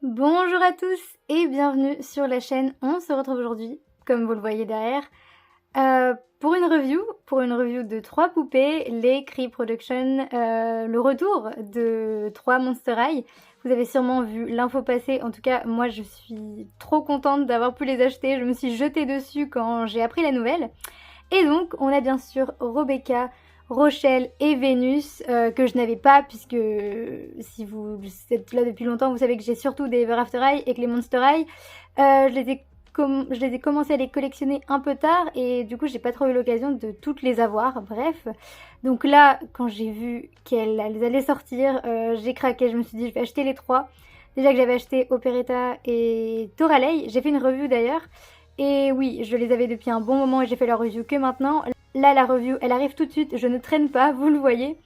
Bonjour à tous et bienvenue sur la chaîne. On se retrouve aujourd'hui, comme vous le voyez derrière, pour une review de 3 poupées, les Cree Production, le retour de 3 Monster High. Vous avez sûrement vu l'info passer, en tout cas moi je suis trop contente d'avoir pu les acheter, je me suis jetée dessus quand j'ai appris la nouvelle. Et donc on a bien sûr Rebecca, Rochelle et Vénus, que je n'avais pas, puisque si vous êtes là depuis longtemps, vous savez que j'ai surtout des Ever After High et que les Monster High, je les ai commencé à les collectionner un peu tard et du coup j'ai pas trop eu l'occasion de toutes les avoir, bref. Donc là, quand j'ai vu qu'elles allaient sortir, j'ai craqué, je me suis dit je vais acheter les 3. Déjà que j'avais acheté Operetta et Toralei, j'ai fait une review d'ailleurs. Et oui, je les avais depuis un bon moment et j'ai fait la review que maintenant. Là, la review, elle arrive tout de suite, je ne traîne pas, vous le voyez.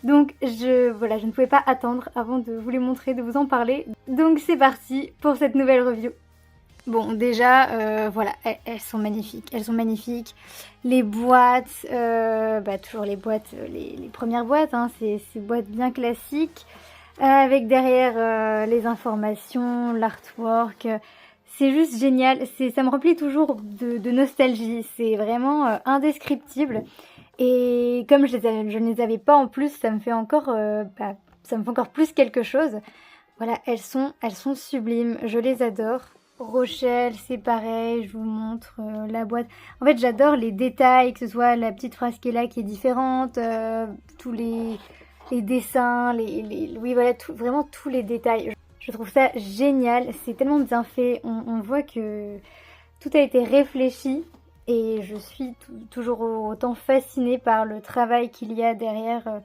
Donc je ne pouvais pas attendre avant de vous les montrer, de vous en parler. Donc c'est parti pour cette nouvelle review. Bon, déjà, voilà, elles sont magnifiques. Elles sont magnifiques. Les boîtes, toujours les boîtes, les premières boîtes, hein, ces boîtes bien classiques. Avec derrière les informations, l'artwork. C'est juste génial, ça me remplit toujours de nostalgie, c'est vraiment indescriptible. Et comme je ne les avais pas en plus, ça me fait encore plus quelque chose. Voilà, elles sont sublimes, je les adore. Rochelle, c'est pareil, je vous montre la boîte. En fait, j'adore les détails, que ce soit la petite phrase qui est là qui est différente, tous les dessins, oui voilà, vraiment tous les détails. Je trouve ça génial, c'est tellement bien fait, on voit que tout a été réfléchi et je suis toujours autant fascinée par le travail qu'il y a derrière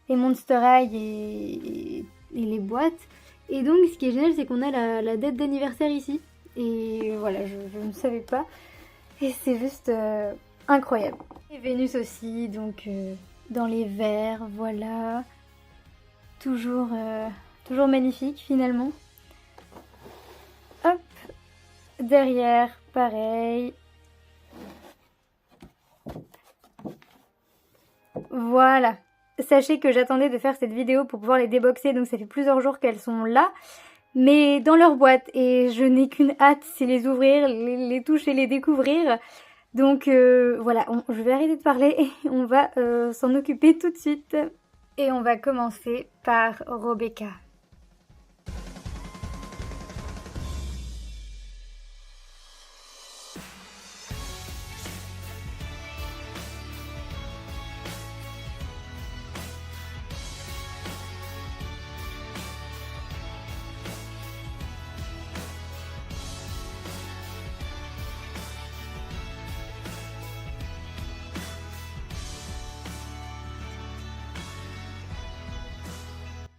les Monster High et les boîtes. Et donc ce qui est génial, c'est qu'on a la date d'anniversaire ici. Et voilà, je ne savais pas. Et c'est juste incroyable. Et Vénus aussi, donc dans les verres, voilà. Toujours, toujours magnifique finalement. Hop, derrière, pareil. Voilà. Sachez que j'attendais de faire cette vidéo pour pouvoir les déboxer, donc ça fait plusieurs jours qu'elles sont là, mais dans leur boîte, et je n'ai qu'une hâte, c'est les ouvrir, les toucher, les découvrir. Donc voilà, je vais arrêter de parler et on va s'en occuper tout de suite. Et on va commencer par Rebecca.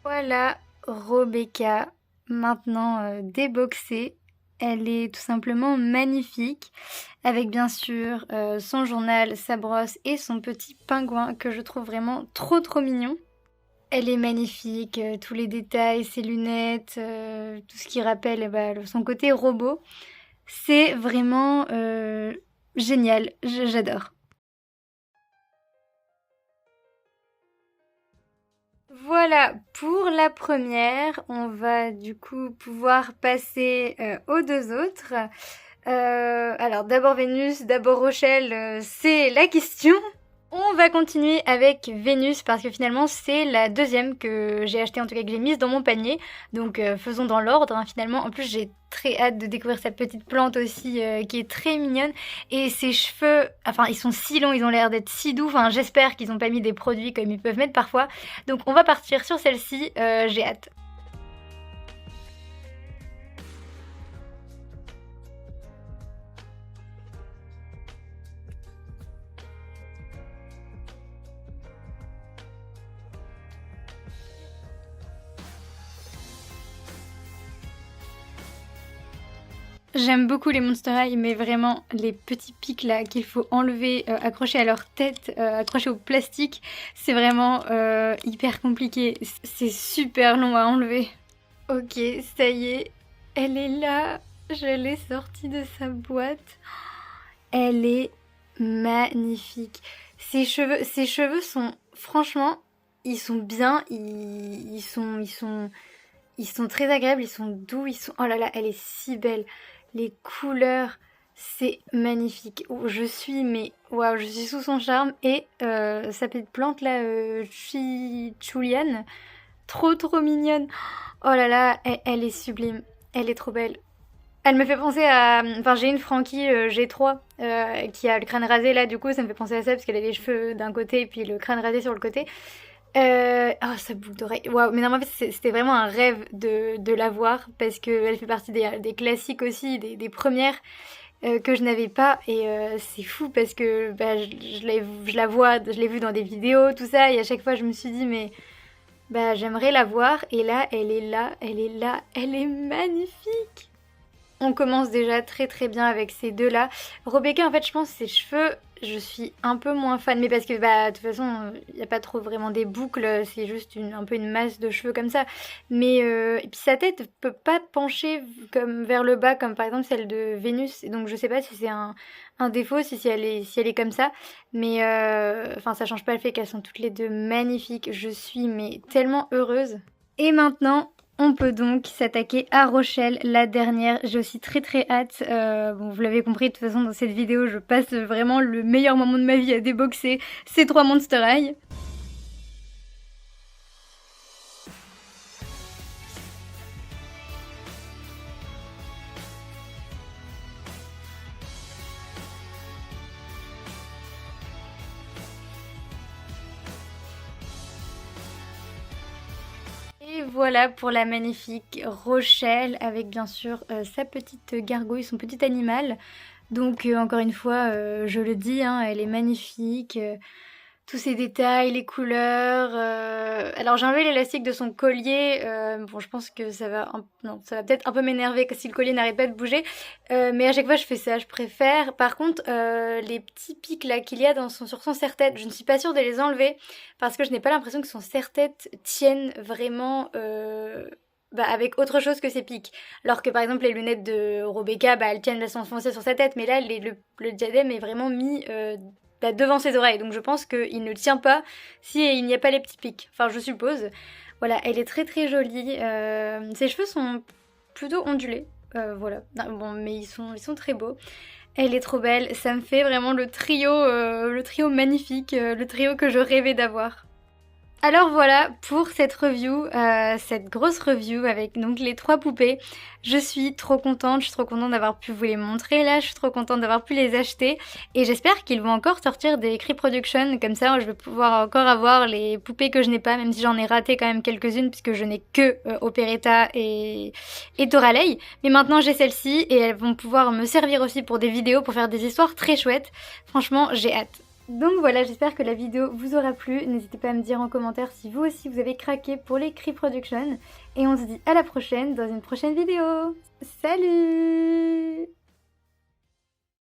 Voilà Rebecca, maintenant déboxée. Elle est tout simplement magnifique, avec bien sûr son journal, sa brosse et son petit pingouin que je trouve vraiment trop trop mignon. Elle est magnifique, tous les détails, ses lunettes, tout ce qui rappelle son côté robot. C'est vraiment génial, j'adore. Voilà pour la première, on va du coup pouvoir passer aux deux autres. Alors d'abord Vénus, d'abord Rochelle, c'est la question. On va continuer avec Vénus parce que finalement c'est la deuxième que j'ai achetée, en tout cas que j'ai mise dans mon panier. Donc faisons dans l'ordre hein, finalement. En plus j'ai très hâte de découvrir cette petite plante aussi qui est très mignonne. Et ses cheveux, enfin ils sont si longs, ils ont l'air d'être si doux. Enfin j'espère qu'ils n'ont pas mis des produits comme ils peuvent mettre parfois. Donc on va partir sur celle-ci, j'ai hâte. J'aime beaucoup les Monster High, mais vraiment les petits pics là qu'il faut enlever, accrocher à leur tête, accrocher au plastique, c'est vraiment hyper compliqué. C'est super long à enlever. Ok, ça y est, elle est là. Je l'ai sortie de sa boîte. Elle est magnifique. Ses cheveux sont, franchement, ils sont bien. ils sont très agréables, ils sont doux, ils sont... Oh là là, elle est si belle. Les couleurs, c'est magnifique. Oh, je suis, mais waouh, je suis sous son charme. Et sa petite plante là, Chichulian, trop mignonne. Oh là là, elle est sublime. Elle est trop belle. Elle me fait penser à... Enfin, j'ai une Frankie G3 qui a le crâne rasé là, du coup, ça me fait penser à ça parce qu'elle a les cheveux d'un côté et puis le crâne rasé sur le côté. Oh, sa boucle d'oreille. Waouh, mais non, en fait, c'était vraiment un rêve de la voir parce qu'elle fait partie des classiques aussi, des premières que je n'avais pas. Et c'est fou parce que bah, je la vois, je l'ai vue dans des vidéos, tout ça, et à chaque fois, je me suis dit, mais bah, j'aimerais la voir. Et là, elle est là, elle est là, elle est magnifique. On commence déjà très bien avec ces deux-là. Rebecca, en fait, je pense ses cheveux, je suis un peu moins fan. Mais parce que, bah, de toute façon, il n'y a pas trop vraiment des boucles, c'est juste un peu une masse de cheveux comme ça. Mais, et puis sa tête peut pas pencher comme vers le bas, comme par exemple celle de Vénus. Et donc, je sais pas si c'est un défaut, si elle est comme ça. Mais, enfin, ça change pas le fait qu'elles sont toutes les deux magnifiques. Je suis, mais tellement heureuse. Et maintenant, on peut donc s'attaquer à Rochelle, la dernière. J'ai aussi très hâte. Bon, vous l'avez compris, de toute façon, dans cette vidéo, je passe vraiment le meilleur moment de ma vie à déboxer ces 3 Monster High. Et voilà pour la magnifique Rochelle avec bien sûr sa petite gargouille, son petit animal. Donc encore une fois, je le dis, hein, elle est magnifique. Tous ces détails, les couleurs. Alors j'ai enlevé l'élastique de son collier. Bon, je pense que ça va, non, ça va peut-être un peu m'énerver si le collier n'arrête pas de bouger. Mais à chaque fois je fais ça, je préfère. Par contre, les petits pics là qu'il y a sur son serre-tête, je ne suis pas sûre de les enlever parce que je n'ai pas l'impression que son serre-tête tienne vraiment. Bah, avec autre chose que ses pics. Alors que par exemple les lunettes de Rebecca, bah, elles tiennent à s'enfoncer sur sa tête, mais là le diadème est vraiment mis bah, devant ses oreilles, donc je pense qu'il ne tient pas si il n'y a pas les petits pics, enfin je suppose. Voilà, elle est très jolie, ses cheveux sont plutôt ondulés, voilà, bon, mais ils sont très beaux. Elle est trop belle, ça me fait vraiment le trio magnifique, le trio que je rêvais d'avoir. Alors voilà pour cette review, cette grosse review avec donc les 3 poupées. Je suis trop contente d'avoir pu vous les montrer là, je suis trop contente d'avoir pu les acheter et j'espère qu'ils vont encore sortir des Cree Production, comme ça je vais pouvoir encore avoir les poupées que je n'ai pas, même si j'en ai raté quand même quelques-unes puisque je n'ai que Operetta et Doralei. Mais maintenant j'ai celles-ci et elles vont pouvoir me servir aussi pour des vidéos, pour faire des histoires très chouettes. Franchement j'ai hâte. Donc voilà, j'espère que la vidéo vous aura plu. N'hésitez pas à me dire en commentaire si vous aussi vous avez craqué pour les Cree Production. Et on se dit à la prochaine dans une prochaine vidéo. Salut!